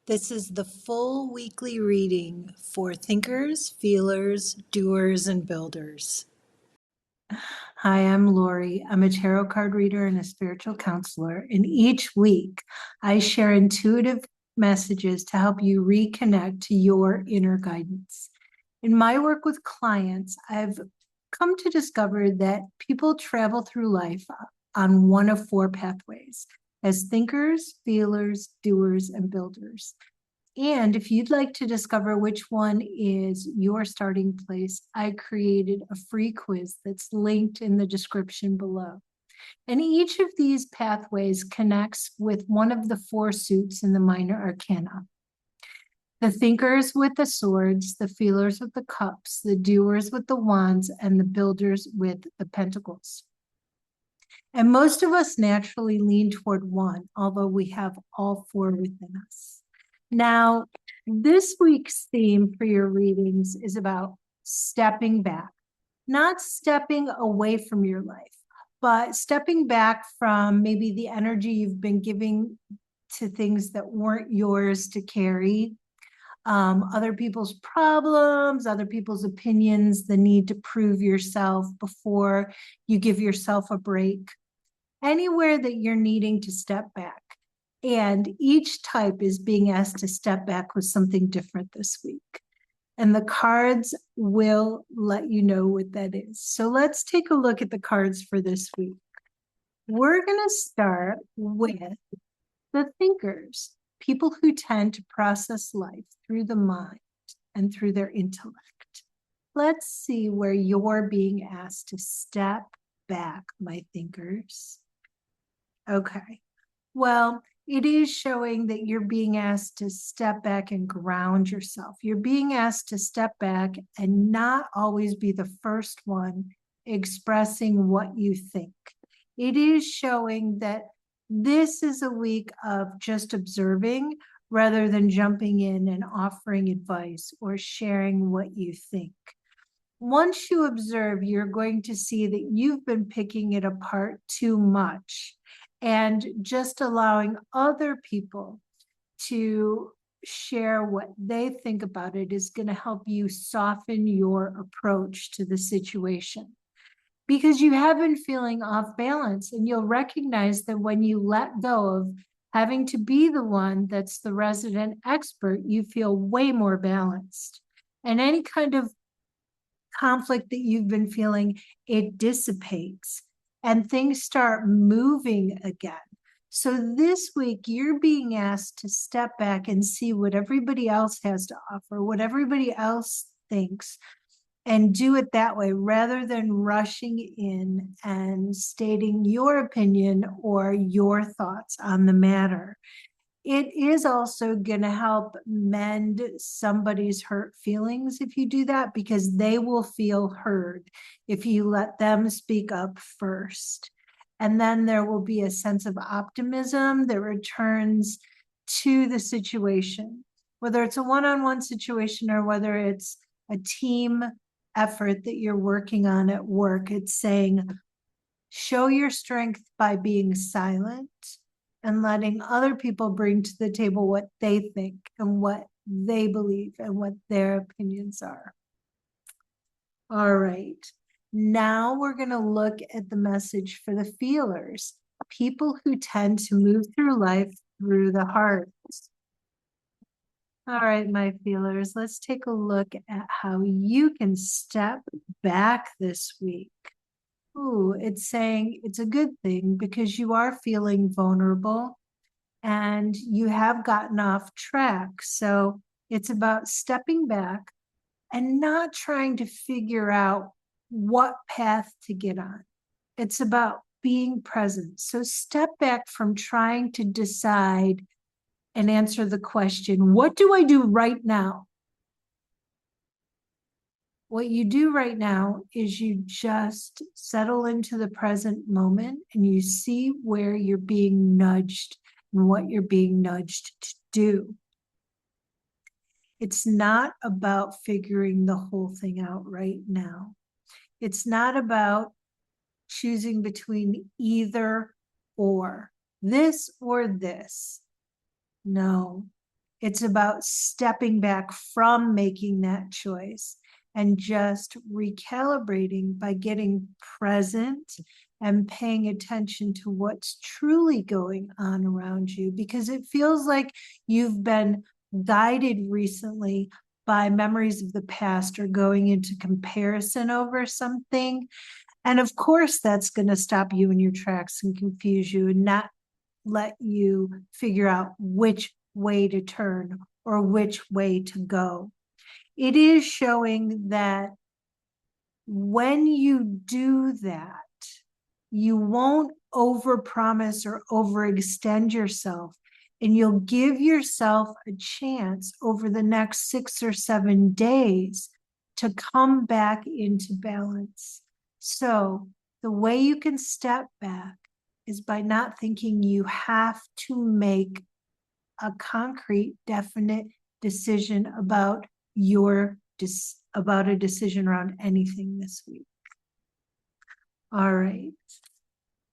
This is the full weekly reading for thinkers, feelers, doers, and builders. Hi, I'm Lori. I'm a tarot card reader and a spiritual counselor. And each week, I share intuitive messages to help you reconnect to your inner guidance. In my work with clients, I've come to discover that people travel through life on one of four pathways as thinkers, feelers, doers, and builders. And if you'd like to discover which one is your starting place, I created a free quiz that's linked in the description below. And each of these pathways connects with one of the four suits in the minor arcana. The thinkers with the swords, the feelers with the cups, the doers with the wands, and the builders with the pentacles. And most of us naturally lean toward one, although we have all four within us. Now, this week's theme for your readings is about stepping back, not stepping away from your life, but stepping back from maybe the energy you've been giving to things that weren't yours to carry, other people's problems, other people's opinions, the need to prove yourself before you give yourself a break, anywhere that you're needing to step back. And each type is being asked to step back with something different this week. And the cards will let you know what that is. So let's take a look at the cards for this week. We're going to start with the thinkers, people who tend to process life through the mind and through their intellect. Let's see where you're being asked to step back, my thinkers. Okay. Well, it is showing that you're being asked to step back and ground yourself. You're being asked to step back and not always be the first one expressing what you think. It is showing that this is a week of just observing rather than jumping in and offering advice or sharing what you think. Once you observe, you're going to see that you've been picking it apart too much and just allowing other people to share what they think about it is going to help you soften your approach to the situation. Because you have been feeling off balance, and you'll recognize that when you let go of having to be the one that's the resident expert, you feel way more balanced. And any kind of conflict that you've been feeling, it dissipates and things start moving again. So this week, you're being asked to step back and see what everybody else has to offer, what everybody else thinks, and do it that way rather than rushing in and stating your opinion or your thoughts on the matter. It is also going to help mend somebody's hurt feelings if you do that, because they will feel heard if you let them speak up first. And then there will be a sense of optimism that returns to the situation, whether it's a one-on-one situation or whether it's a team effort that you're working on at work. It's saying, show your strength by being silent and letting other people bring to the table what they think and what they believe and what their opinions are. All right. Now we're going to look at the message for the feelers, people who tend to move through life through the heart. All right, my feelers, let's take a look at how you can step back this week. Ooh, it's saying it's a good thing because you are feeling vulnerable and you have gotten off track. So it's about stepping back and not trying to figure out what path to get on. It's about being present. So step back from trying to decide and answer the question, what do I do right now? What you do right now is you just settle into the present moment and you see where you're being nudged and what you're being nudged to do. It's not about figuring the whole thing out right now. It's not about choosing between either or, this or this. No, It's about stepping back from making that choice and just recalibrating by getting present and paying attention to what's truly going on around you, because it feels like you've been guided recently by memories of the past or going into comparison over something. And of course, that's going to stop you in your tracks and confuse you and not let you figure out which way to turn or which way to go. It is showing that when you do that, you won't overpromise or overextend yourself, and you'll give yourself a chance over the next 6 or 7 days to come back into balance. So the way you can step back is by not thinking you have to make a concrete, definite decision about about a decision around anything this week. All right.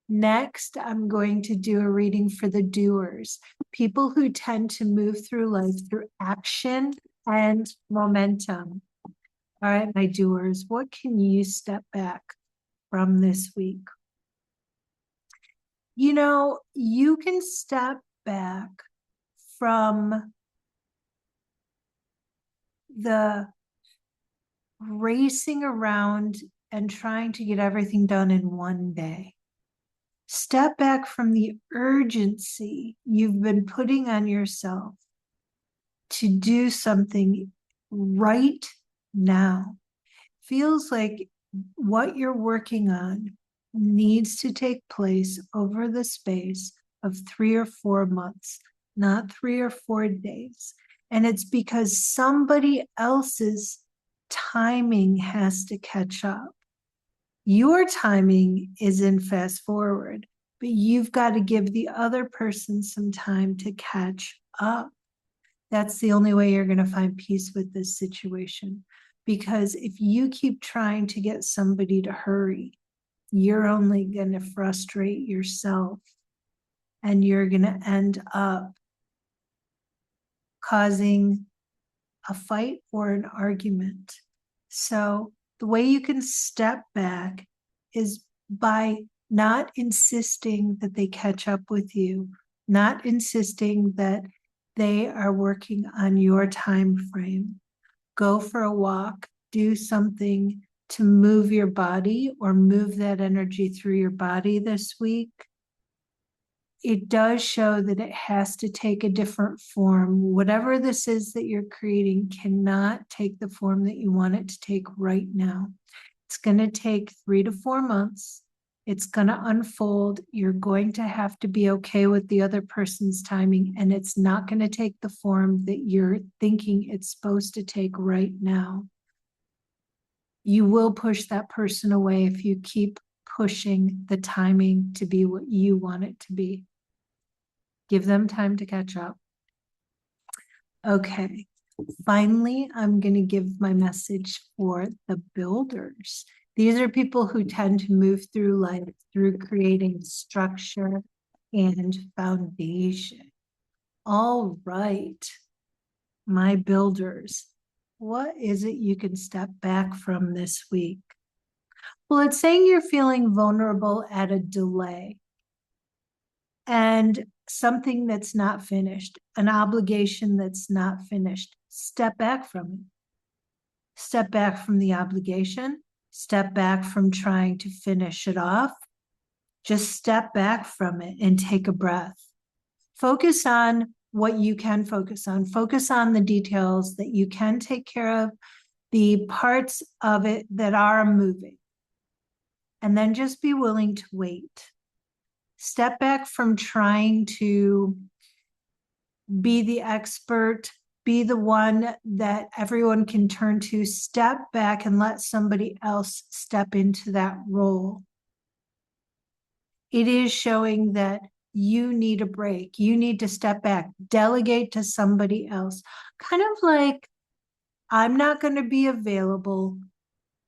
Next, I'm going to do a reading for the doers, people who tend to move through life through action and momentum. All right, my doers, what can you step back from this week? You know, you can step back from the racing around and trying to get everything done in one day. Step back from the urgency you've been putting on yourself to do something right now. Feels like what you're working on needs to take place over the space of 3 or 4 months, not 3 or 4 days. And it's because somebody else's timing has to catch up. Your timing is in fast forward, but you've got to give the other person some time to catch up. That's the only way you're going to find peace with this situation. Because if you keep trying to get somebody to hurry, you're only going to frustrate yourself, and you're going to end up causing a fight or an argument. So the way you can step back is by not insisting that they catch up with you, not insisting that they are working on your time frame. Go for a walk, do something to move your body or move that energy through your body this week. It does show that it has to take a different form. Whatever this is that you're creating cannot take the form that you want it to take right now. It's going to take 3 to 4 months. It's going to unfold. You're going to have to be okay with the other person's timing, and it's not going to take the form that you're thinking it's supposed to take right now. You will push that person away if you keep pushing the timing to be what you want it to be. Give them time to catch up. Okay, finally, I'm going to give my message for the builders. These are people who tend to move through life through creating structure and foundation. All right, my builders, what is it you can step back from this week? Well, it's saying you're feeling vulnerable at a delay and something that's not finished, an obligation that's not finished. Step back from it. Step back from the obligation. Step back from trying to finish it off. Just step back from it and take a breath. Focus on what you can focus on. Focus on the details that you can take care of, the parts of it that are moving. And then just be willing to wait. Step back from trying to be the expert, be the one that everyone can turn to. Step back and let somebody else step into that role. It is showing that you need a break. You need to step back, delegate to somebody else. Kind of like, I'm not going to be available.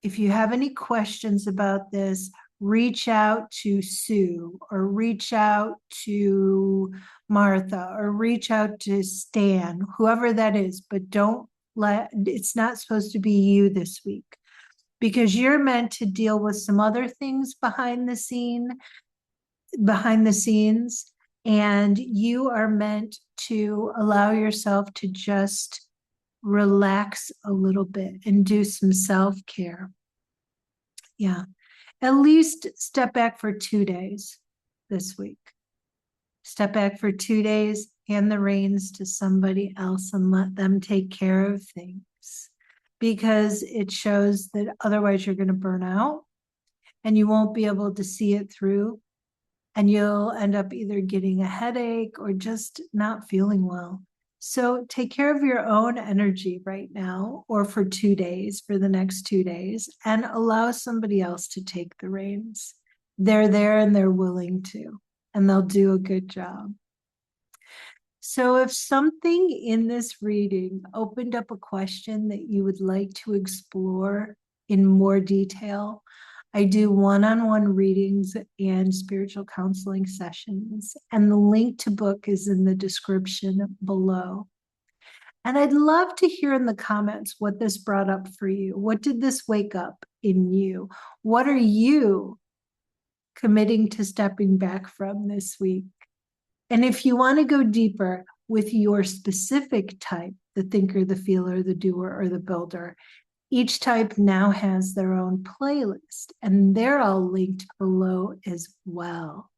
If you have any questions about this, reach out to Sue or reach out to Martha, or reach out to Stan, whoever that is, but it's not supposed to be you this week because you're meant to deal with some other things behind the scenes, and you are meant to allow yourself to just relax a little bit and do some self-care. Yeah. At least step back for 2 days this week. Step back for 2 days, hand the reins to somebody else and let them take care of things, because it shows that otherwise you're going to burn out and you won't be able to see it through, and you'll end up either getting a headache or just not feeling well. So take care of your own energy right now, or for 2 days, for the next 2 days, and allow somebody else to take the reins. They're there and they're willing to, and they'll do a good job. So if something in this reading opened up a question that you would like to explore in more detail, I do one-on-one readings and spiritual counseling sessions, and the link to book is in the description below. And I'd love to hear in the comments what this brought up for you. What did this wake up in you? What are you committing to stepping back from this week? And if you want to go deeper with your specific type, the thinker, the feeler, the doer, or the builder, each type now has their own playlist, and they're all linked below as well.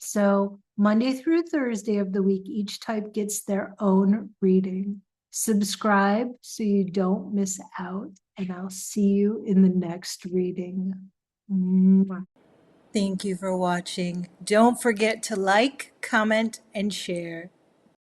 So Monday through Thursday of the week, each type gets their own reading. Subscribe so you don't miss out, and I'll see you in the next reading. Thank you for watching. Don't forget to like, comment, and share.